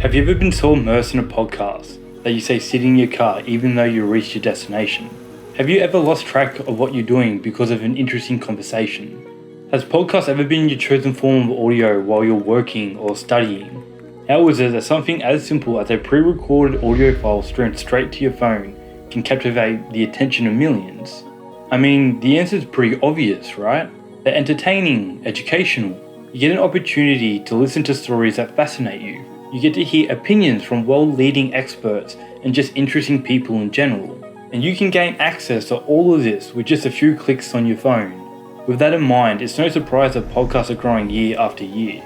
Have you ever been so immersed in a podcast that you say sit in your car even though you reached your destination? Have you ever lost track of what you're doing because of an interesting conversation? Has podcast ever been your chosen form of audio while you're working or studying? How is it that something as simple as a pre-recorded audio file streamed straight to your phone can captivate the attention of millions? I mean, the answer is pretty obvious, right? They're entertaining, educational. You get an opportunity to listen to stories that fascinate you. You get to hear opinions from world-leading experts and just interesting people in general. And you can gain access to all of this with just a few clicks on your phone. With that in mind, it's no surprise that podcasts are growing year after year.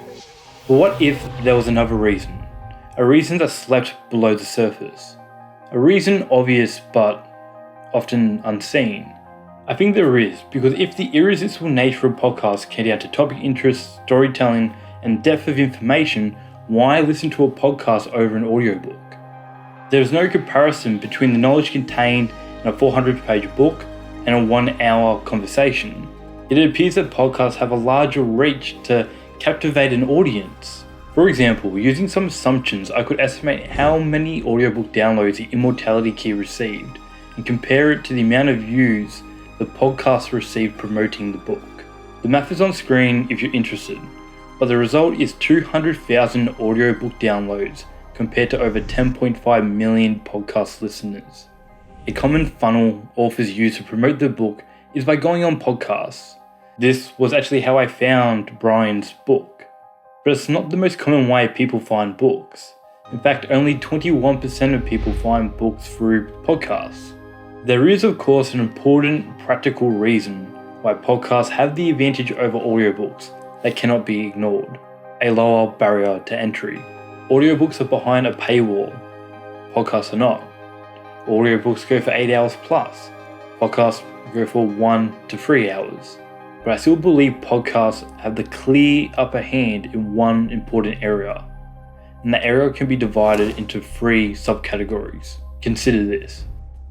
But what if there was another reason? A reason that slept below the surface. A reason obvious but often unseen. I think there is, because if the irresistible nature of podcasts came down to topic interest, storytelling, and depth of information, why listen to a podcast over an audiobook? There is no comparison between the knowledge contained in a 400-page book and a 1-hour conversation. It appears that podcasts have a larger reach to captivate an audience. For example, using some assumptions, I could estimate how many audiobook downloads the Immortality Key received and compare it to the amount of views the podcast received promoting the book. The math is on screen if you're interested, but the result is 200,000 audiobook downloads compared to over 10.5 million podcast listeners. A common funnel authors use to promote their book is by going on podcasts. This was actually how I found Brian's book, but it's not the most common way people find books. In fact, only 21% of people find books through podcasts. There is, of course, an important practical reason why podcasts have the advantage over audiobooks that cannot be ignored: a lower barrier to entry. Audiobooks are behind a paywall. Podcasts are not. Audiobooks go for 8 hours plus. Podcasts go for 1 to 3 hours. But I still believe podcasts have the clear upper hand in one important area. And the area can be divided into 3 subcategories. Consider this.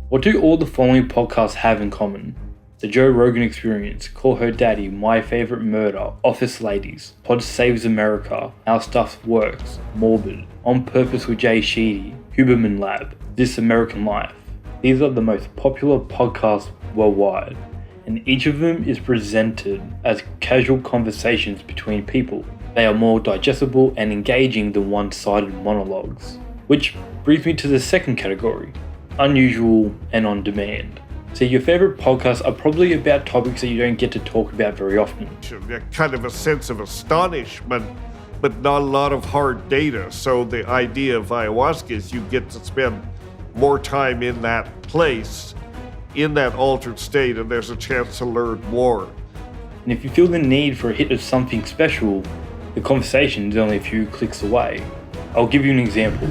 What do all the following podcasts have in common? The Joe Rogan Experience, Call Her Daddy, My Favorite Murder, Office Ladies, Pod Saves America, How Stuff Works, Morbid, On Purpose with Jay Sheedy, Huberman Lab, This American Life. These are the most popular podcasts worldwide, and each of them is presented as casual conversations between people. They are more digestible and engaging than one-sided monologues. Which brings me to the second category: unusual and on demand. So your favorite podcasts are probably about topics that you don't get to talk about very often. Kind of a sense of astonishment, but not a lot of hard data. So the idea of ayahuasca is you get to spend more time in that place, in that altered state, and there's a chance to learn more. And if you feel the need for a hit of something special, the conversation is only a few clicks away. I'll give you an example.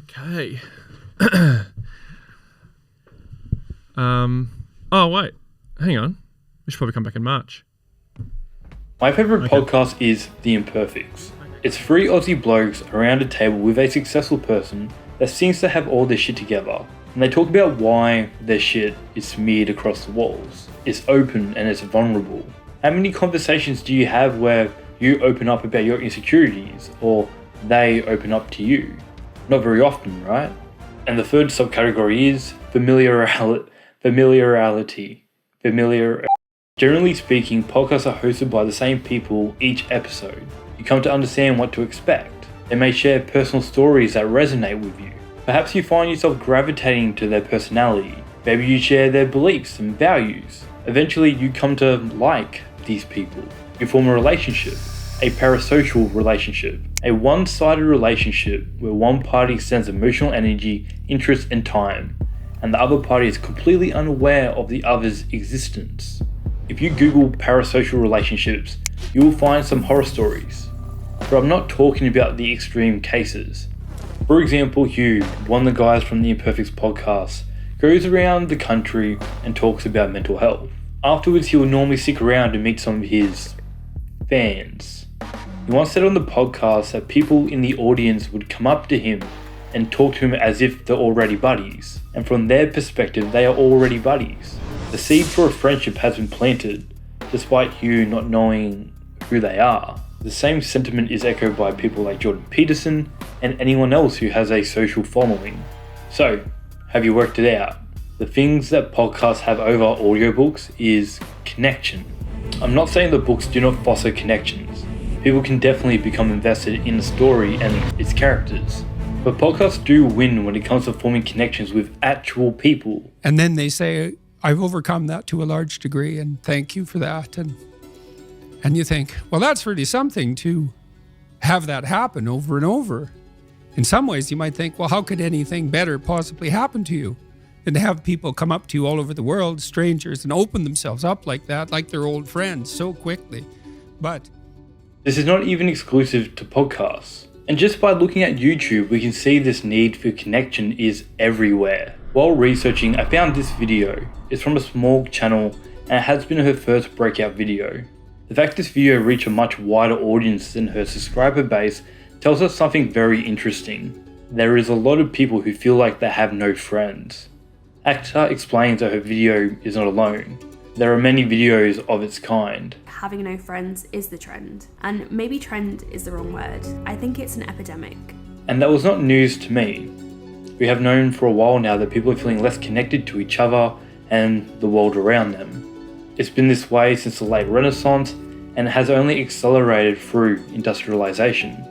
Okay. Oh, wait. Hang on. We should probably come back in March. My favourite podcast is The Imperfects. It's 3 Aussie blokes around a table with a successful person that seems to have all their shit together, and they talk about why their shit is smeared across the walls. It's open and it's vulnerable. How many conversations do you have where you open up about your insecurities, or they open up to you? Not very often, right? And the third subcategory is familiarity. Generally speaking, podcasts are hosted by the same people each episode. You come to understand what to expect. They may share personal stories that resonate with you. Perhaps you find yourself gravitating to their personality. Maybe you share their beliefs and values. Eventually, you come to like these people. You form a relationship, a parasocial relationship, a one-sided relationship where one party sends emotional energy, interest, and time, and the other party is completely unaware of the other's existence. If you Google parasocial relationships, you will find some horror stories. But I'm not talking about the extreme cases. For example, Hugh, one of the guys from the Imperfects podcast, goes around the country and talks about mental health. Afterwards, he will normally stick around to meet some of his fans. He once said on the podcast that people in the audience would come up to him and talk to him as if they're already buddies, and from their perspective, they are already buddies. The seed for a friendship has been planted, despite Hugh not knowing who they are. The same sentiment is echoed by people like Jordan Peterson and anyone else who has a social following. So, have you worked it out? The things that podcasts have over audiobooks is connection. I'm not saying that books do not foster connections. People can definitely become invested in the story and its characters. But podcasts do win when it comes to forming connections with actual people. And then they say, I've overcome that to a large degree and thank you for that. And you think, well, that's really something to have that happen over and over. In some ways, you might think, well, how could anything better possibly happen to you than to have people come up to you all over the world, strangers, and open themselves up like that, like they're old friends so quickly. But this is not even exclusive to podcasts. And just by looking at YouTube, we can see this need for connection is everywhere. While researching, I found this video. It's from a small channel and it has been her first breakout video. The fact this video reached a much wider audience than her subscriber base tells us something very interesting. There is a lot of people who feel like they have no friends. Akhtar explains that her video is not alone. There are many videos of its kind. Having no friends is the trend, and maybe trend is the wrong word. I think it's an epidemic. And that was not news to me. We have known for a while now that people are feeling less connected to each other and the world around them. It's been this way since the late Renaissance, and it has only accelerated through industrialization.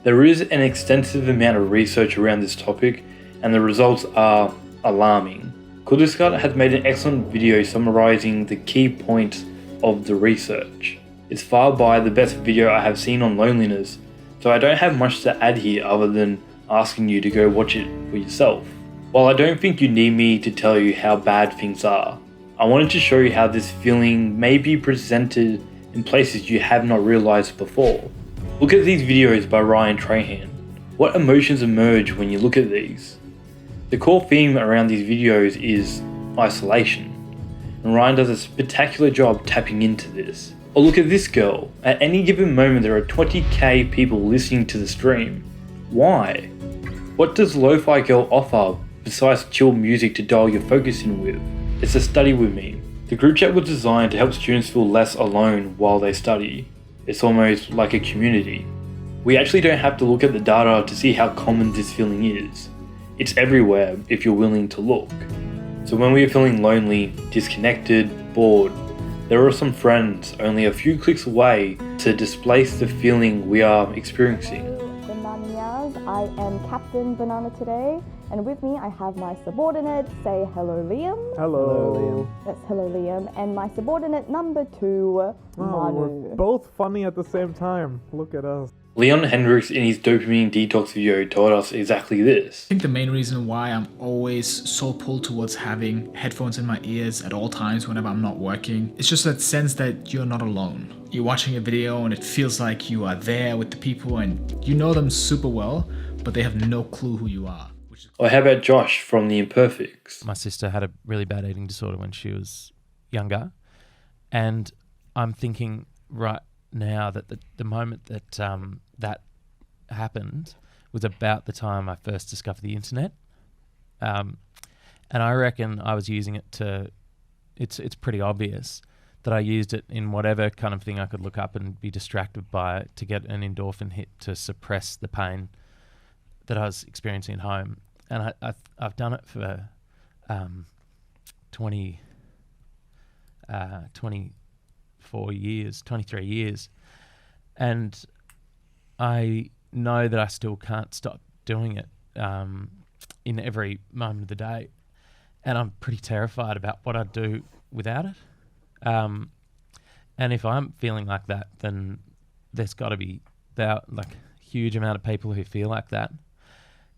There is an extensive amount of research around this topic, and the results are alarming. Kudiskat has made an excellent video summarizing the key points of the research. It's far by the best video I have seen on loneliness, so I don't have much to add here other than asking you to go watch it for yourself. While I don't think you need me to tell you how bad things are, I wanted to show you how this feeling may be presented in places you have not realized before. Look at these videos by Ryan Trahan. What emotions emerge when you look at these? The core theme around these videos is isolation, and Ryan does a spectacular job tapping into this. Or look at this girl. At any given moment there are 20k people listening to the stream. Why? What does Lo-Fi Girl offer besides chill music to dial your focus in with? It's a study with me. The group chat was designed to help students feel less alone while they study. It's almost like a community. We actually don't have to look at the data to see how common this feeling is. It's everywhere if you're willing to look. So when we are feeling lonely, disconnected, bored, there are some friends only a few clicks away to displace the feeling we are experiencing. Bananias, I am Captain Banana today, and with me I have my subordinate. Say hello, Liam. Hello, Liam. That's hello, Liam. And my subordinate number 2, Manu. We're both funny at the same time. Look at us. Leon Hendricks in his dopamine detox video told us exactly this. I think the main reason why I'm always so pulled towards having headphones in my ears at all times whenever I'm not working, it's just that sense that you're not alone. You're watching a video and it feels like you are there with the people and you know them super well, but they have no clue who you are. Or how about Josh from The Imperfects? My sister had a really bad eating disorder when she was younger, and I'm thinking right now that the moment that that happened was about the time I first discovered the internet, and I reckon I was using it to. It's pretty obvious that I used it in whatever kind of thing I could look up and be distracted by to get an endorphin hit to suppress the pain that I was experiencing at home. And I've done it for 23 years. And I know that I still can't stop doing it in every moment of the day. And I'm pretty terrified about what I'd do without it. And if I'm feeling like that, then there's got to be a huge amount of people who feel like that.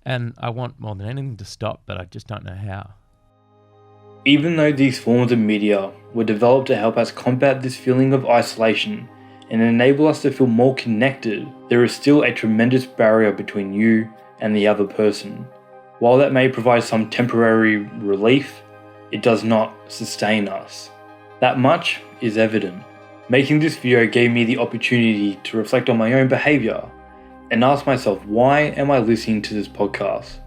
And I want more than anything to stop, but I just don't know how. Even though these forms of media were developed to help us combat this feeling of isolation and enable us to feel more connected, there is still a tremendous barrier between you and the other person. While that may provide some temporary relief, it does not sustain us. That much is evident. Making this video gave me the opportunity to reflect on my own behaviour and ask myself, why am I listening to this podcast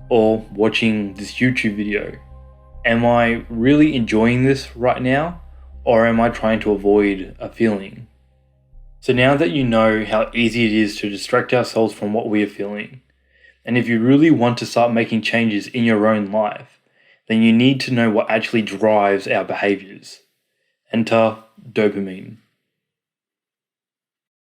or watching this YouTube video? Am I really enjoying this right now, or am I trying to avoid a feeling? So now that you know how easy it is to distract ourselves from what we are feeling, and if you really want to start making changes in your own life, then you need to know what actually drives our behaviors. Enter dopamine.